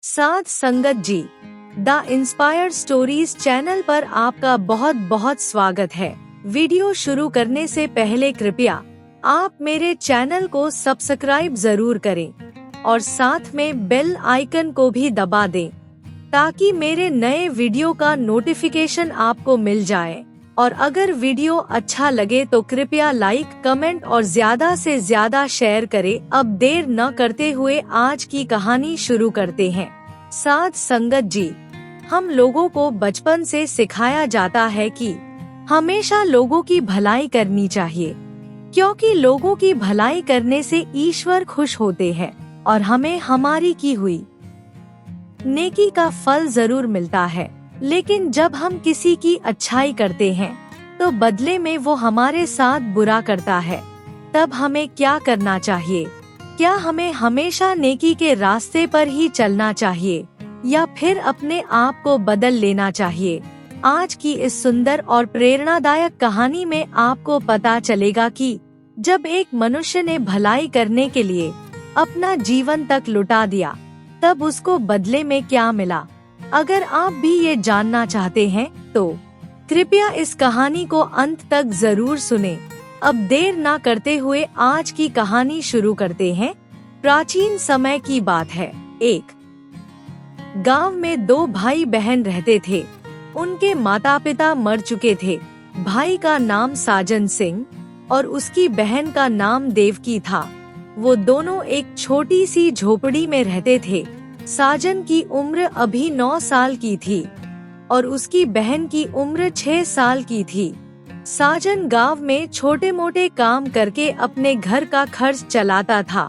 साध संगत जी, the inspired stories channel पर आपका बहुत बहुत स्वागत है। वीडियो शुरू करने से पहले कृपया आप मेरे चैनल को सब्सक्राइब जरूर करें और साथ में बेल आइकन को भी दबा दें ताकि मेरे नए वीडियो का नोटिफिकेशन आपको मिल जाए। और अगर वीडियो अच्छा लगे तो कृपया लाइक, कमेंट और ज्यादा से ज्यादा शेयर करें। अब देर न करते हुए आज की कहानी शुरू करते हैं। साध संगत जी, हम लोगों को बचपन से सिखाया जाता है कि हमेशा लोगों की भलाई करनी चाहिए, क्योंकि लोगों की भलाई करने से ईश्वर खुश होते हैं और हमें हमारी की हुई नेकी का फल जरूर मिलता है। लेकिन जब हम किसी की अच्छाई करते हैं तो बदले में वो हमारे साथ बुरा करता है, तब हमें क्या करना चाहिए? क्या हमें हमेशा नेकी के रास्ते पर ही चलना चाहिए या फिर अपने आप को बदल लेना चाहिए? आज की इस सुंदर और प्रेरणादायक कहानी में आपको पता चलेगा कि जब एक मनुष्य ने भलाई करने के लिए अपना जीवन तक लुटा दिया, तब उसको बदले में क्या मिला। अगर आप भी ये जानना चाहते हैं तो कृपया इस कहानी को अंत तक जरूर सुनें। अब देर ना करते हुए आज की कहानी शुरू करते हैं। प्राचीन समय की बात है। एक गांव में दो भाई बहन रहते थे। उनके माता पिता मर चुके थे। भाई का नाम साजन सिंह और उसकी बहन का नाम देवकी था। वो दोनों एक छोटी सी झोपड़ी में रहते थे। साजन की उम्र अभी 9 साल की थी और उसकी बहन की उम्र 6 साल की थी। साजन गांव में छोटे मोटे काम करके अपने घर का खर्च चलाता था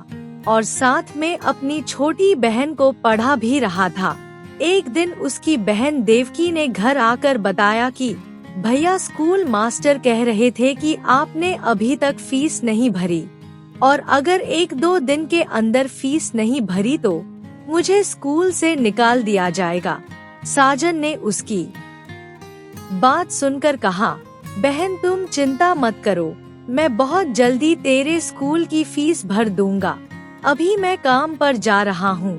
और साथ में अपनी छोटी बहन को पढ़ा भी रहा था। एक दिन उसकी बहन देवकी ने घर आकर बताया कि भैया स्कूल मास्टर कह रहे थे कि आपने अभी तक फीस नहीं भरी और अगर 1-2 दिन के अंदर फीस नहीं भरी तो मुझे स्कूल से निकाल दिया जाएगा। साजन ने उसकी बात सुनकर कहा, बहन तुम चिंता मत करो, मैं बहुत जल्दी तेरे स्कूल की फीस भर दूंगा। अभी मैं काम पर जा रहा हूँ।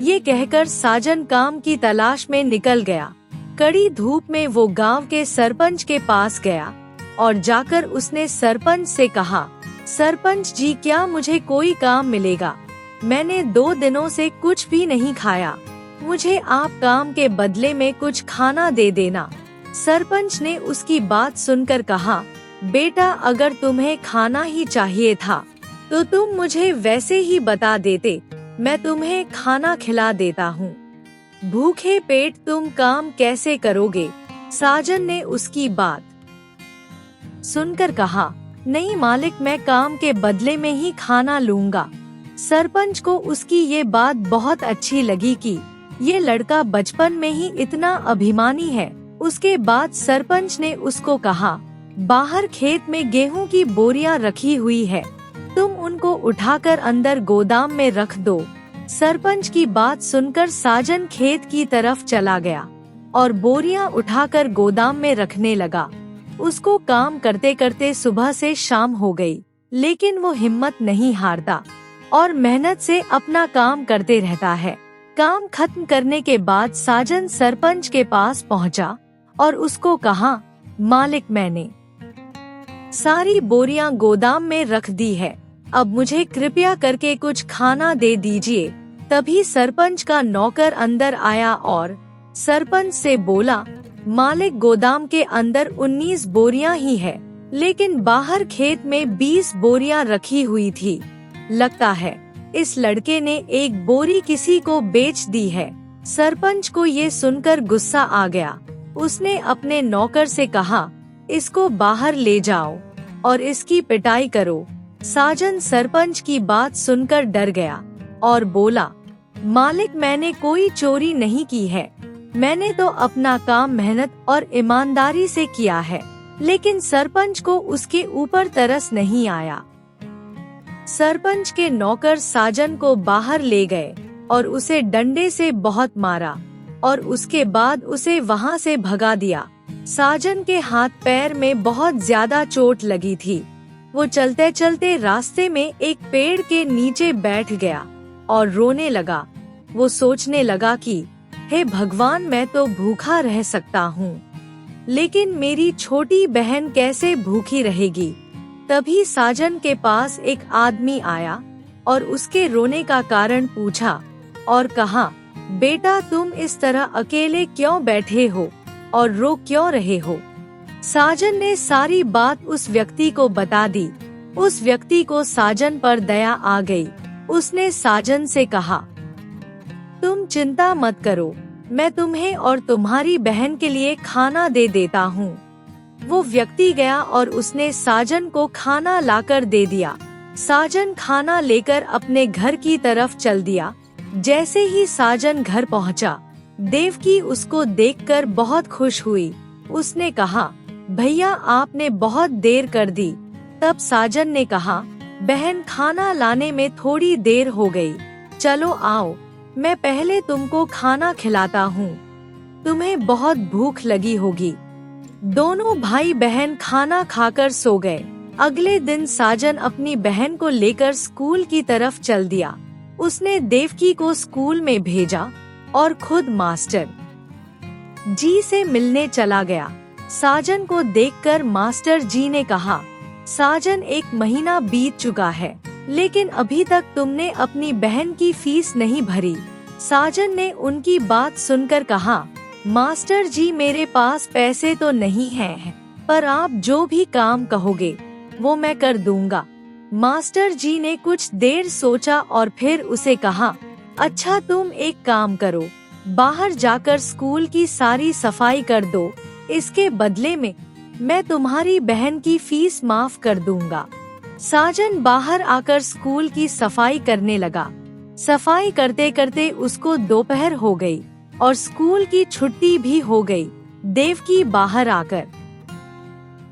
ये कहकर साजन काम की तलाश में निकल गया। कड़ी धूप में वो गांव के सरपंच के पास गया और जाकर उसने सरपंच से कहा, सरपंच जी क्या मुझे कोई काम मिलेगा? मैंने 2 दिनों से कुछ भी नहीं खाया। मुझे आप काम के बदले में कुछ खाना दे देना। सरपंच ने उसकी बात सुनकर कहा, बेटा अगर तुम्हें खाना ही चाहिए था तो तुम मुझे वैसे ही बता देते, मैं तुम्हें खाना खिला देता हूँ। भूखे पेट तुम काम कैसे करोगे? साजन ने उसकी बात सुनकर कहा, नहीं मालिक, मैं काम के बदले में ही खाना लूंगा। सरपंच को उसकी ये बात बहुत अच्छी लगी कि ये लड़का बचपन में ही इतना अभिमानी है। उसके बाद सरपंच ने उसको कहा, बाहर खेत में गेहूं की बोरियां रखी हुई है, तुम उनको उठाकर अंदर गोदाम में रख दो। सरपंच की बात सुनकर साजन खेत की तरफ चला गया और बोरियां उठाकर गोदाम में रखने लगा। उसको काम करते करते सुबह से शाम हो गई, लेकिन वो हिम्मत नहीं हारता और मेहनत से अपना काम करते रहता है। काम खत्म करने के बाद साजन सरपंच के पास पहुंचा और उसको कहा, मालिक मैंने सारी बोरियां गोदाम में रख दी है, अब मुझे कृपया करके कुछ खाना दे दीजिए। तभी सरपंच का नौकर अंदर आया और सरपंच से बोला, मालिक गोदाम के अंदर 19 बोरियां ही है, लेकिन बाहर खेत में 20 बोरियां रखी हुई थी। लगता है इस लड़के ने एक बोरी किसी को बेच दी है। सरपंच को ये सुनकर गुस्सा आ गया। उसने अपने नौकर से कहा, इसको बाहर ले जाओ और इसकी पिटाई करो। साजन सरपंच की बात सुनकर डर गया और बोला, मालिक मैंने कोई चोरी नहीं की है, मैंने तो अपना काम मेहनत और ईमानदारी से किया है। लेकिन सरपंच को उसके ऊपर तरस नहीं आया। सरपंच के नौकर साजन को बाहर ले गए और उसे डंडे से बहुत मारा और उसके बाद उसे वहां से भगा दिया। साजन के हाथ पैर में बहुत ज्यादा चोट लगी थी। वो चलते चलते रास्ते में एक पेड़ के नीचे बैठ गया और रोने लगा। वो सोचने लगा कि हे भगवान, मैं तो भूखा रह सकता हूँ, लेकिन मेरी छोटी बहन कैसे भूखी रहेगी। तभी साजन के पास एक आदमी आया और उसके रोने का कारण पूछा और कहा, बेटा तुम इस तरह अकेले क्यों बैठे हो और रो क्यों रहे हो। साजन ने सारी बात उस व्यक्ति को बता दी। उस व्यक्ति को साजन पर दया आ गई। उसने साजन से कहा, तुम चिंता मत करो, मैं तुम्हें और तुम्हारी बहन के लिए खाना दे देता हूँ। वो व्यक्ति गया और उसने साजन को खाना लाकर दे दिया। साजन खाना लेकर अपने घर की तरफ चल दिया। जैसे ही साजन घर पहुँचा, देवकी उसको देखकर बहुत खुश हुई। उसने कहा, भैया आपने बहुत देर कर दी। तब साजन ने कहा, बहन खाना लाने में थोड़ी देर हो गई, चलो आओ, मैं पहले तुमको खाना खिलाता हूँ, तुम्हें बहुत भूख लगी होगी। दोनों भाई बहन खाना खाकर सो गए। अगले दिन साजन अपनी बहन को लेकर स्कूल की तरफ चल दिया। उसने देवकी को स्कूल में भेजा और खुद मास्टर जी से मिलने चला गया। साजन को देखकर मास्टर जी ने कहा, साजन 1 महीना बीत चुका है, लेकिन अभी तक तुमने अपनी बहन की फीस नहीं भरी। साजन ने उनकी बात सुनकर कहा, मास्टर जी मेरे पास पैसे तो नहीं हैं, पर आप जो भी काम कहोगे वो मैं कर दूंगा। मास्टर जी ने कुछ देर सोचा और फिर उसे कहा, अच्छा तुम एक काम करो, बाहर जाकर स्कूल की सारी सफाई कर दो, इसके बदले में मैं तुम्हारी बहन की फीस माफ कर दूंगा। साजन बाहर आकर स्कूल की सफाई करने लगा। सफाई करते करते उसको दोपहर हो गई और स्कूल की छुट्टी भी हो गई। देवकी बाहर आकर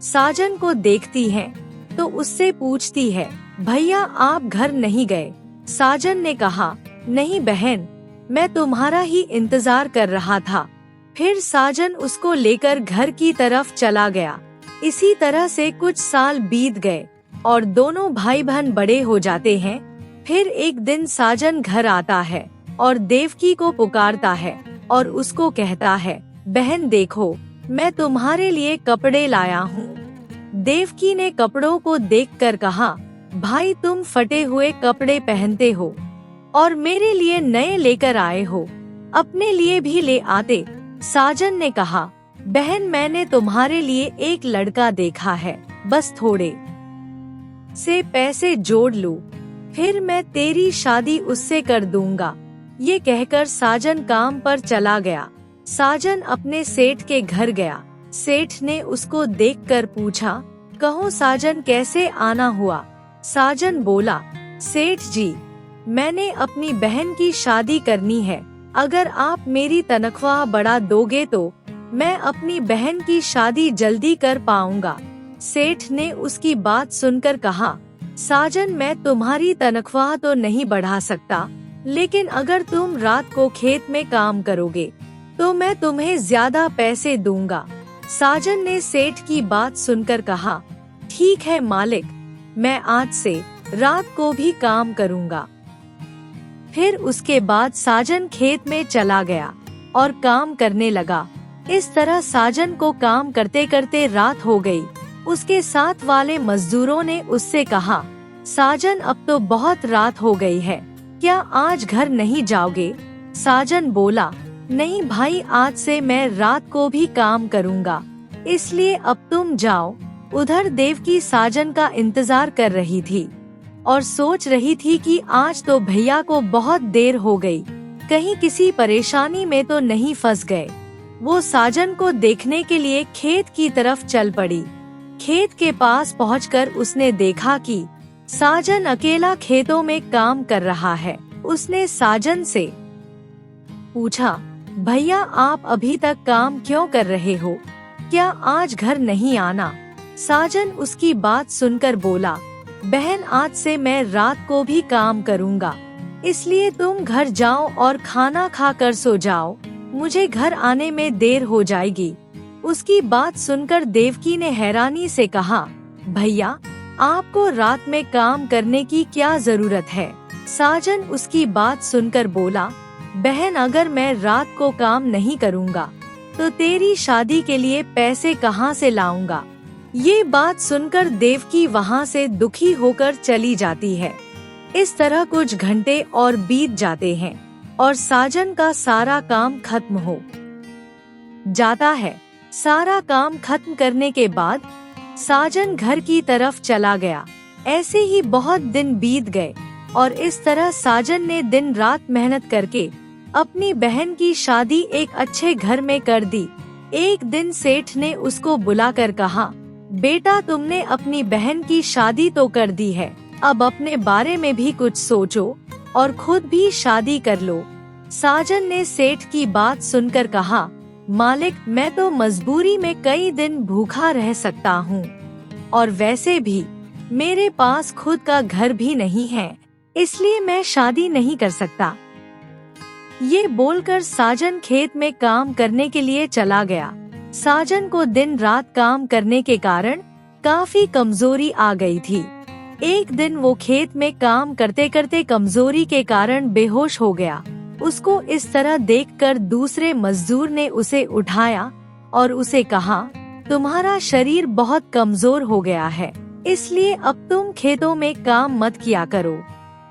साजन को देखती है तो उससे पूछती है, भैया आप घर नहीं गए। साजन ने कहा, नहीं बहन, मैं तुम्हारा ही इंतजार कर रहा था। फिर साजन उसको लेकर घर की तरफ चला गया। इसी तरह से कुछ साल बीत गए और दोनों भाई बहन बड़े हो जाते हैं। फिर एक दिन साजन घर आता है और देवकी को पुकारता है और उसको कहता है, बहन देखो, मैं तुम्हारे लिए कपड़े लाया हूँ। देवकी ने कपड़ों को देखकर कहा, भाई तुम फटे हुए कपड़े पहनते हो और मेरे लिए नए लेकर आए हो, अपने लिए भी ले आते। साजन ने कहा, बहन मैंने तुम्हारे लिए एक लड़का देखा है, बस थोड़े से पैसे जोड़ लूं, फिर मैं तेरी शादी उससे कर दूंगा। ये कहकर साजन काम पर चला गया। साजन अपने सेठ के घर गया। सेठ ने उसको देखकर पूछा, कहो साजन कैसे आना हुआ। साजन बोला, सेठ जी मैंने अपनी बहन की शादी करनी है, अगर आप मेरी तनख्वाह बढ़ा दोगे तो मैं अपनी बहन की शादी जल्दी कर पाऊंगा। सेठ ने उसकी बात सुनकर कहा, साजन मैं तुम्हारी तनख्वाह तो नहीं बढ़ा सकता, लेकिन अगर तुम रात को खेत में काम करोगे तो मैं तुम्हें ज्यादा पैसे दूंगा। साजन ने सेठ की बात सुनकर कहा, ठीक है मालिक, मैं आज से रात को भी काम करूंगा। फिर उसके बाद साजन खेत में चला गया और काम करने लगा। इस तरह साजन को काम करते करते रात हो गई। उसके साथ वाले मजदूरों ने उससे कहा, साजन अब तो बहुत रात हो गई है, क्या आज घर नहीं जाओगे। साजन बोला, नहीं भाई, आज से मैं रात को भी काम करूंगा, इसलिए अब तुम जाओ। उधर देवकी साजन का इंतजार कर रही थी और सोच रही थी कि आज तो भैया को बहुत देर हो गई, कहीं किसी परेशानी में तो नहीं फंस गए। वो साजन को देखने के लिए खेत की तरफ चल पड़ी। खेत के पास पहुंचकर उसने देखा कि साजन अकेला खेतों में काम कर रहा है। उसने साजन से पूछा, भैया आप अभी तक काम क्यों कर रहे हो, क्या आज घर नहीं आना। साजन उसकी बात सुनकर बोला, बहन आज से मैं रात को भी काम करूंगा, इसलिए तुम घर जाओ और खाना खाकर सो जाओ, मुझे घर आने में देर हो जाएगी। उसकी बात सुनकर देवकी ने हैरानी से कहा, भैया आपको रात में काम करने की क्या जरूरत है। साजन उसकी बात सुनकर बोला, बहन अगर मैं रात को काम नहीं करूँगा तो तेरी शादी के लिए पैसे कहाँ से लाऊंगा। ये बात सुनकर देवकी वहाँ से दुखी होकर चली जाती है। इस तरह कुछ घंटे और बीत जाते हैं और साजन का सारा काम खत्म हो जाता है। सारा काम खत्म करने के बाद साजन घर की तरफ चला गया। ऐसे ही बहुत दिन बीत गए और इस तरह साजन ने दिन रात मेहनत करके अपनी बहन की शादी एक अच्छे घर में कर दी। एक दिन सेठ ने उसको बुलाकर कहा, बेटा तुमने अपनी बहन की शादी तो कर दी है, अब अपने बारे में भी कुछ सोचो और खुद भी शादी कर लो। साजन ने सेठ की बात सुनकर कहा, मालिक मैं तो मजबूरी में कई दिन भूखा रह सकता हूँ और वैसे भी मेरे पास खुद का घर भी नहीं है, इसलिए मैं शादी नहीं कर सकता। ये बोलकर साजन खेत में काम करने के लिए चला गया। साजन को दिन रात काम करने के कारण काफी कमजोरी आ गई थी। एक दिन वो खेत में काम करते करते कमजोरी के कारण बेहोश हो गया। उसको इस तरह देखकर दूसरे मजदूर ने उसे उठाया और उसे कहा, तुम्हारा शरीर बहुत कमजोर हो गया है, इसलिए अब तुम खेतों में काम मत किया करो,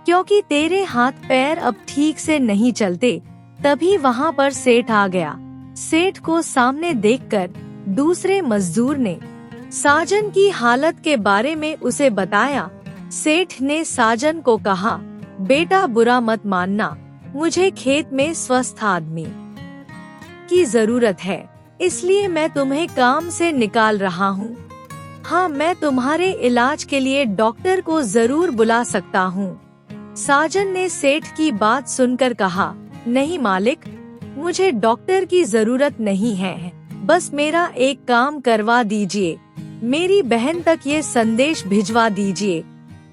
क्योंकि तेरे हाथ पैर अब ठीक से नहीं चलते। तभी वहाँ पर सेठ आ गया। सेठ को सामने देखकर दूसरे मजदूर ने साजन की हालत के बारे में उसे बताया। सेठ ने साजन को कहा, बेटा बुरा मत मानना, मुझे खेत में स्वस्थ आदमी की जरूरत है, इसलिए मैं तुम्हें काम से निकाल रहा हूँ। हाँ, मैं तुम्हारे इलाज के लिए डॉक्टर को जरूर बुला सकता हूँ। साजन ने सेठ की बात सुनकर कहा, नहीं मालिक, मुझे डॉक्टर की जरूरत नहीं है, बस मेरा एक काम करवा दीजिए, मेरी बहन तक ये संदेश भिजवा दीजिए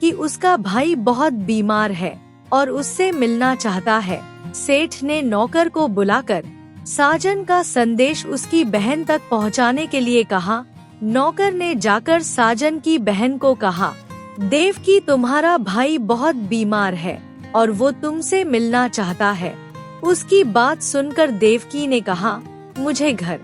कि उसका भाई बहुत बीमार है और उससे मिलना चाहता है। सेठ ने नौकर को बुलाकर साजन का संदेश उसकी बहन तक पहुंचाने के लिए कहा। नौकर ने जाकर साजन की बहन को कहा, देवकी तुम्हारा भाई बहुत बीमार है और वो तुमसे मिलना चाहता है। उसकी बात सुनकर देवकी ने कहा, मुझे घर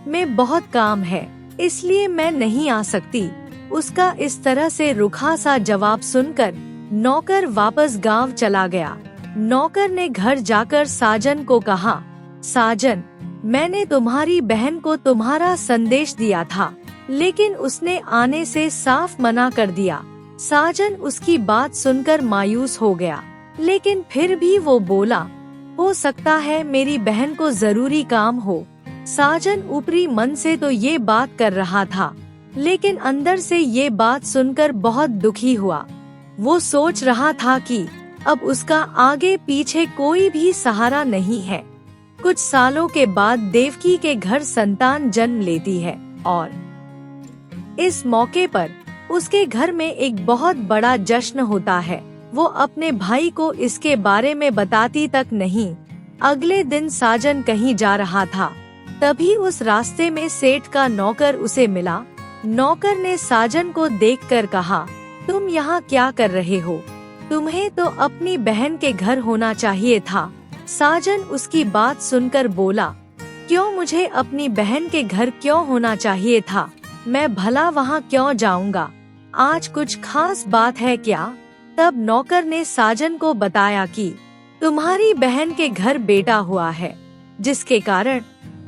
में बहुत काम है, इसलिए मैं नहीं आ सकती। उसका इस तरह से रुखा सा जवाब सुनकर नौकर वापस गांव चला गया। नौकर ने घर जाकर साजन को कहा, साजन, मैंने तुम्हारी बहन को तुम्हारा संदेश दिया था, लेकिन उसने आने से साफ मना कर दिया। साजन उसकी बात सुनकर मायूस हो गया, लेकिन फिर भी वो बोला, हो सकता है मेरी बहन को जरूरी काम हो। साजन ऊपरी मन से तो ये बात कर रहा था, लेकिन अंदर से ये बात सुनकर बहुत दुखी हुआ। वो सोच रहा था कि अब उसका आगे पीछे कोई भी सहारा नहीं है। कुछ सालों के बाद देवकी के घर संतान जन्म लेती है और इस मौके पर उसके घर में एक बहुत बड़ा जश्न होता है। वो अपने भाई को इसके बारे में बताती तक नहीं। अगले दिन साजन कहीं जा रहा था, तभी उस रास्ते में सेठ का नौकर उसे मिला। नौकर ने साजन को देखकर कहा, तुम यहाँ क्या कर रहे हो? तुम्हें तो अपनी बहन के घर होना चाहिए था। साजन उसकी बात सुनकर बोला, क्यों मुझे अपनी बहन के घर क्यों होना चाहिए था? मैं भला वहाँ क्यों जाऊँगा? आज कुछ खास बात है क्या? तब नौकर ने साजन को बताया कि तुम्हारी बहन के घर बेटा हुआ है, जिसके कारण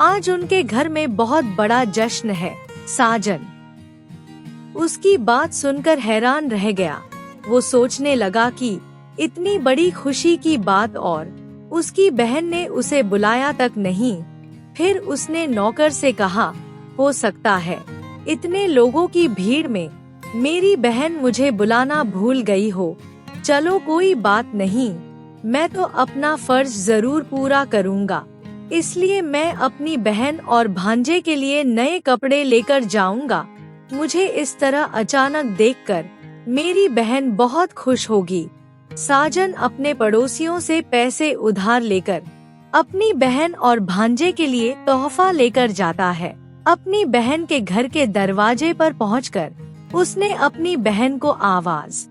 आज उनके घर में बहुत बड़ा जश्न है। साजन उसकी बात सुनकर हैरान रह गया। वो सोचने लगा कि इतनी बड़ी खुशी की बात और उसकी बहन ने उसे बुलाया तक नहीं। फिर उसने नौकर से कहा, हो सकता है इतने लोगों की भीड़ में मेरी बहन मुझे बुलाना भूल गई हो। चलो कोई बात नहीं, मैं तो अपना फर्ज जरूर पूरा करूँगा। इसलिए मैं अपनी बहन और भांजे के लिए नए कपड़े लेकर जाऊंगा। मुझे इस तरह अचानक देखकर मेरी बहन बहुत खुश होगी। साजन अपने पड़ोसियों से पैसे उधार लेकर अपनी बहन और भांजे के लिए तोहफा लेकर जाता है। अपनी बहन के घर के दरवाजे पर पहुंचकर उसने अपनी बहन को आवाज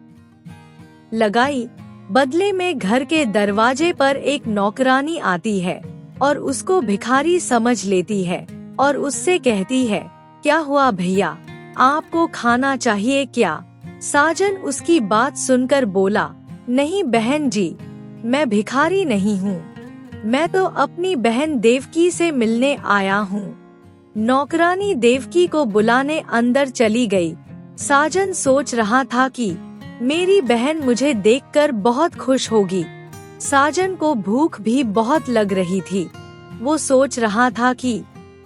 लगाई, बदले में घर के दरवाजे पर एक नौकरानी आती है और उसको भिखारी समझ लेती है और उससे कहती है, क्या हुआ भैया, आपको खाना चाहिए क्या? साजन उसकी बात सुनकर बोला, नहीं बहन जी, मैं भिखारी नहीं हूँ, मैं तो अपनी बहन देवकी से मिलने आया हूँ। नौकरानी देवकी को बुलाने अंदर चली गई। साजन सोच रहा था कि मेरी बहन मुझे देखकर बहुत खुश होगी। साजन को भूख भी बहुत लग रही थी। वो सोच रहा था कि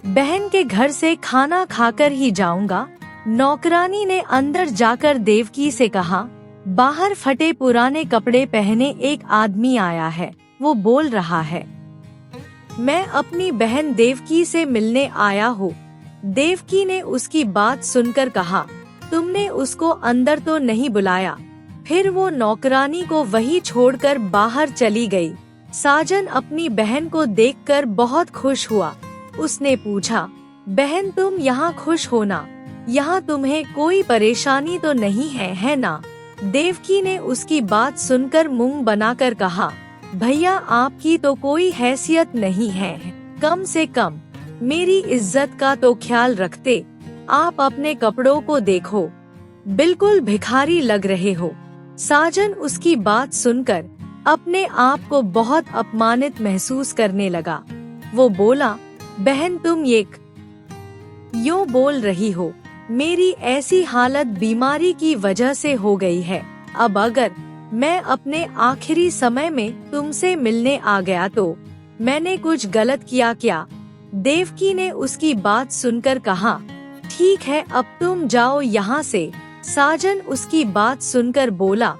बहन के घर से खाना खाकर ही जाऊंगा। नौकरानी ने अंदर जाकर देवकी से कहा, बाहर फटे पुराने कपड़े पहने एक आदमी आया है, वो बोल रहा है मैं अपनी बहन देवकी से मिलने आया हूँ। देवकी ने उसकी बात सुनकर कहा, तुमने उसको अंदर तो नहीं बुलाया? फिर वो नौकरानी को वही छोड़कर बाहर चली गई। साजन अपनी बहन को देखकर बहुत खुश हुआ। उसने पूछा, बहन तुम यहाँ खुश हो ना? यहाँ तुम्हें कोई परेशानी तो नहीं है ना? देवकी ने उसकी बात सुनकर मुंह बनाकर कहा, भैया आपकी तो कोई हैसियत नहीं है, कम से कम मेरी इज्जत का तो ख्याल रखते। आप अपने कपड़ों को देखो, बिल्कुल भिखारी लग रहे हो। साजन उसकी बात सुनकर अपने आप को बहुत अपमानित महसूस करने लगा। वो बोला, बहन तुम ये यूं बोल रही हो? मेरी ऐसी हालत बीमारी की वजह से हो गई है। अब अगर मैं अपने आखिरी समय में तुमसे मिलने आ गया तो मैंने कुछ गलत किया क्या? देवकी ने उसकी बात सुनकर कहा, ठीक है अब तुम जाओ यहाँ से। साजन उसकी बात सुनकर बोला,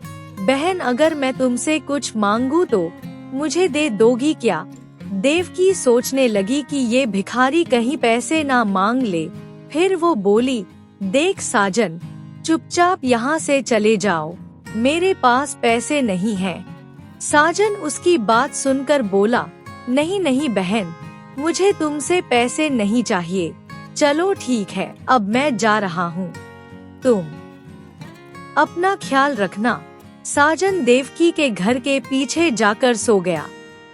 बहन अगर मैं तुमसे कुछ मांगू तो मुझे दे दोगी क्या? देवकी सोचने लगी कि ये भिखारी कहीं पैसे ना मांग ले। फिर वो बोली, देख साजन, चुपचाप यहाँ से चले जाओ, मेरे पास पैसे नहीं हैं। साजन उसकी बात सुनकर बोला, नहीं नहीं बहन, मुझे तुमसे पैसे नहीं चाहिए, चलो ठीक है अब मैं जा रहा हूँ, तुम अपना ख्याल रखना। साजन देवकी के घर के पीछे जाकर सो गया,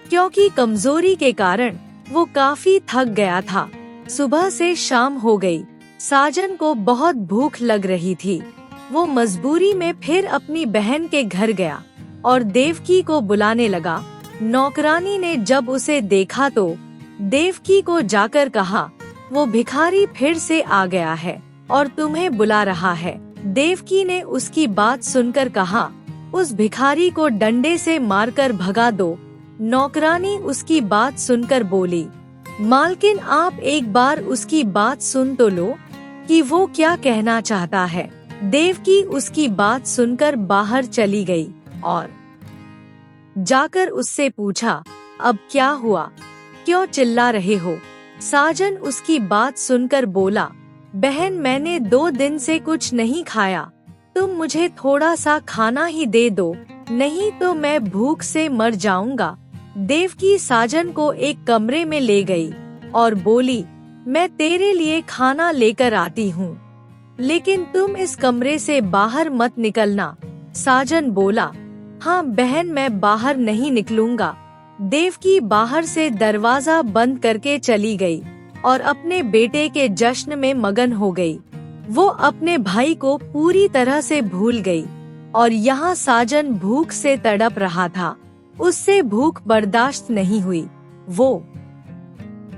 क्योंकि कमजोरी के कारण वो काफी थक गया था। सुबह से शाम हो गई। साजन को बहुत भूख लग रही थी। वो मजबूरी में फिर अपनी बहन के घर गया और देवकी को बुलाने लगा। नौकरानी ने जब उसे देखा तो देवकी को जाकर कहा, वो भिखारी फिर से आ गया है और तुम्हें बुला रहा है। देवकी ने उसकी बात सुनकर कहा, उस भिखारी को डंडे से मारकर भगा दो। नौकरानी उसकी बात सुनकर बोली, मालकिन आप एक बार उसकी बात सुन तो लो कि वो क्या कहना चाहता है। देवकी उसकी बात सुनकर बाहर चली गई और जाकर उससे पूछा, अब क्या हुआ, क्यों चिल्ला रहे हो? साजन उसकी बात सुनकर बोला, बहन मैंने 2 दिन से कुछ नहीं खाया, तुम मुझे थोड़ा सा खाना ही दे दो, नहीं तो मैं भूख से मर जाऊंगा। देवकी साजन को एक कमरे में ले गई और बोली, मैं तेरे लिए खाना लेकर आती हूँ, लेकिन तुम इस कमरे से बाहर मत निकलना। साजन बोला, हाँ बहन मैं बाहर नहीं निकलूंगा। देवकी बाहर से दरवाजा बंद करके चली गई और अपने बेटे के जश्न में मगन हो गई। वो अपने भाई को पूरी तरह से भूल गई और यहाँ साजन भूख से तड़प रहा था। उससे भूख बर्दाश्त नहीं हुई। वो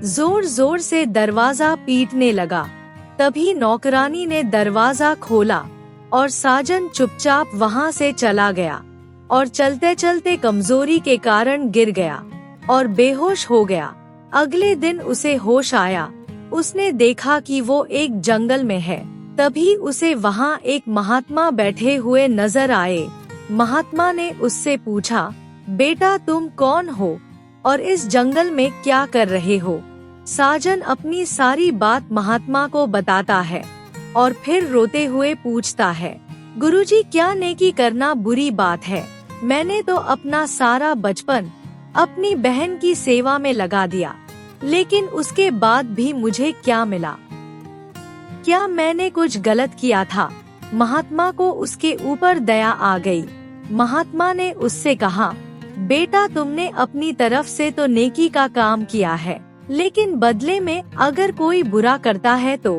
जोर जोर से दरवाजा पीटने लगा। तभी नौकरानी ने दरवाजा खोला और साजन चुपचाप वहाँ से चला गया और चलते चलते कमजोरी के कारण गिर गया और बेहोश हो गया। अगले दिन उसे होश आया। उसने देखा कि वो एक जंगल में है। तभी उसे वहाँ एक महात्मा बैठे हुए नजर आए। महात्मा ने उससे पूछा, बेटा तुम कौन हो और इस जंगल में क्या कर रहे हो? साजन अपनी सारी बात महात्मा को बताता है और फिर रोते हुए पूछता है, गुरुजी क्या नेकी करना बुरी बात है? मैंने तो अपना सारा बचपन अपनी बहन की सेवा में लगा दिया, लेकिन उसके बाद भी मुझे क्या मिला? क्या मैंने कुछ गलत किया था? महात्मा को उसके ऊपर दया आ गई। महात्मा ने उससे कहा, बेटा तुमने अपनी तरफ से तो नेकी का काम किया है, लेकिन बदले में अगर कोई बुरा करता है तो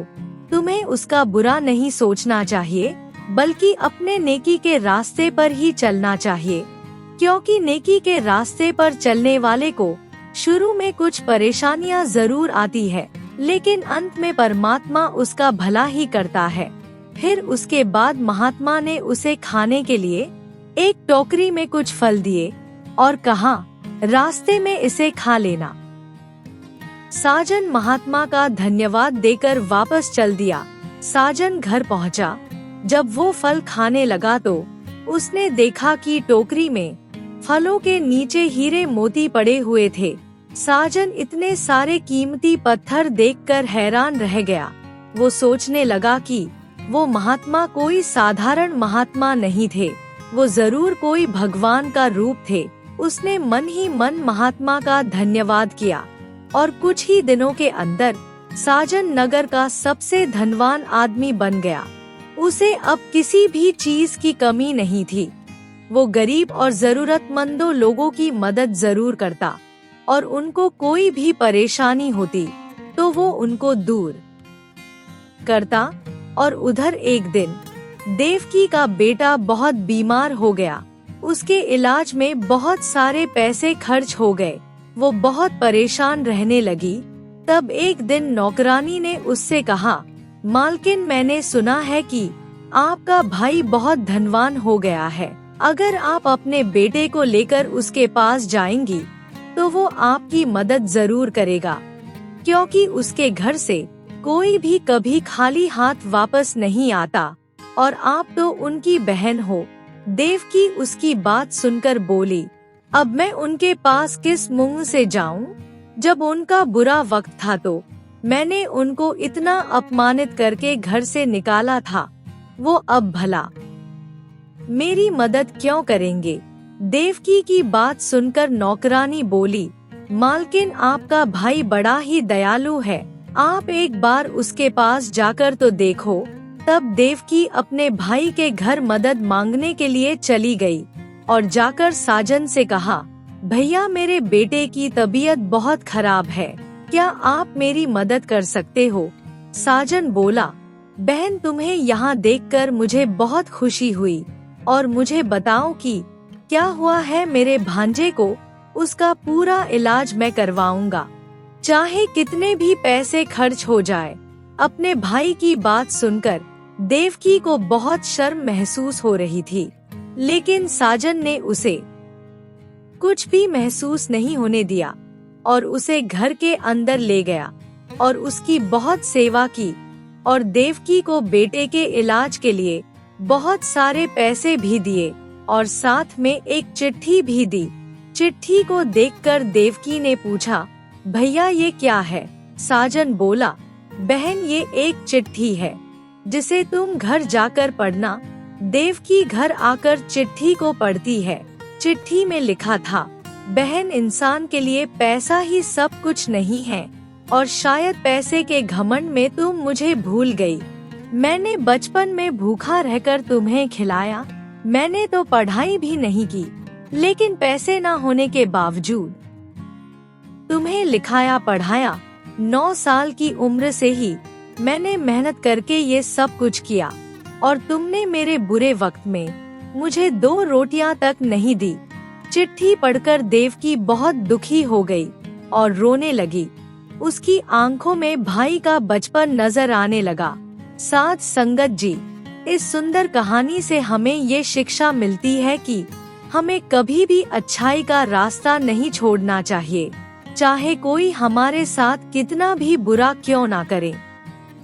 तुम्हें उसका बुरा नहीं सोचना चाहिए, बल्कि अपने नेकी के रास्ते पर ही चलना चाहिए, क्योंकि नेकी के रास्ते पर चलने वाले को शुरू में कुछ परेशानियां जरूर आती है, लेकिन अंत में परमात्मा उसका भला ही करता है। फिर उसके बाद महात्मा ने उसे खाने के लिए एक टोकरी में कुछ फल दिए और कहा, रास्ते में इसे खा लेना। साजन महात्मा का धन्यवाद देकर वापस चल दिया। साजन घर पहुंचा। जब वो फल खाने लगा तो उसने देखा कि टोकरी में फलों के नीचे हीरे मोती पड़े हुए थे। साजन इतने सारे कीमती पत्थर देखकर हैरान रह गया। वो सोचने लगा कि वो महात्मा कोई साधारण महात्मा नहीं थे, वो जरूर कोई भगवान का रूप थे। उसने मन ही मन महात्मा का धन्यवाद किया और कुछ ही दिनों के अंदर साजन नगर का सबसे धनवान आदमी बन गया। उसे अब किसी भी चीज की कमी नहीं थी। वो गरीब और जरूरतमंदों लोगों की मदद जरूर करता और उनको कोई भी परेशानी होती तो वो उनको दूर करता। और उधर एक दिन देवकी का बेटा बहुत बीमार हो गया। उसके इलाज में बहुत सारे पैसे खर्च हो गए। वो बहुत परेशान रहने लगी। तब एक दिन नौकरानी ने उससे कहा, मालकिन मैंने सुना है कि आपका भाई बहुत धनवान हो गया है। अगर आप अपने बेटे को लेकर उसके पास जाएंगी तो वो आपकी मदद जरूर करेगा, क्योंकि उसके घर से कोई भी कभी खाली हाथ वापस नहीं आता और आप तो उनकी बहन हो। देवकी उसकी बात सुनकर बोली, अब मैं उनके पास किस मुंह से जाऊं? जब उनका बुरा वक्त था तो मैंने उनको इतना अपमानित करके घर से निकाला था। वो अब भला मेरी मदद क्यों करेंगे? देवकी की बात सुनकर नौकरानी बोली, मालकिन आपका भाई बड़ा ही दयालु है, आप एक बार उसके पास जाकर तो देखो। तब देवकी अपने भाई के घर मदद मांगने के लिए चली गई और जाकर साजन से कहा, भैया मेरे बेटे की तबीयत बहुत खराब है, क्या आप मेरी मदद कर सकते हो? साजन बोला, बहन तुम्हें यहाँ देखकर मुझे बहुत खुशी हुई और मुझे बताओ कि क्या हुआ है मेरे भांजे को? उसका पूरा इलाज मैं करवाऊंगा, चाहे कितने भी पैसे खर्च हो जाए। अपने भाई की बात सुनकर देवकी को बहुत शर्म महसूस हो रही थी, लेकिन साजन ने उसे कुछ भी महसूस नहीं होने दिया और उसे घर के अंदर ले गया और उसकी बहुत सेवा की और देवकी को बेटे के इलाज के लिए बहुत सारे पैसे भी दिए और साथ में एक चिट्ठी भी दी। चिट्ठी को देखकर देवकी ने पूछा, भैया ये क्या है? साजन बोला, बहन ये एक चिट्ठी है जिसे तुम घर जाकर पढ़ना। देवकी घर आकर चिट्ठी को पढ़ती है। चिट्ठी में लिखा था, बहन इंसान के लिए पैसा ही सब कुछ नहीं है और शायद पैसे के घमंड में तुम मुझे भूल गई। मैंने बचपन में भूखा रहकर तुम्हें खिलाया, मैंने तो पढ़ाई भी नहीं की, लेकिन पैसे ना होने के बावजूद तुम्हें लिखाया पढ़ाया। 9 साल की उम्र से ही मैंने मेहनत करके ये सब कुछ किया और तुमने मेरे बुरे वक्त में मुझे 2 रोटियां तक नहीं दी। चिट्ठी पढ़कर देवकी बहुत दुखी हो गई और रोने लगी। उसकी आंखों में भाई का बचपन नजर आने लगा। साथ संगत जी, इस सुंदर कहानी से हमें ये शिक्षा मिलती है कि हमें कभी भी अच्छाई का रास्ता नहीं छोड़ना चाहिए, चाहे कोई हमारे साथ कितना भी बुरा क्यों ना करे।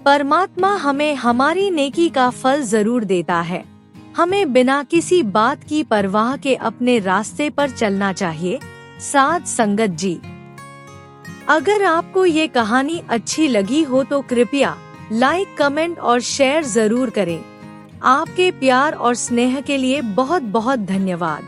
परमात्मा हमें हमारी नेकी का फल जरूर देता है। हमें बिना किसी बात की परवाह के अपने रास्ते पर चलना चाहिए। साथ संगत जी, अगर आपको ये कहानी अच्छी लगी हो तो कृपया लाइक, कमेंट और शेयर जरूर करें। आपके प्यार और स्नेह के लिए बहुत बहुत धन्यवाद।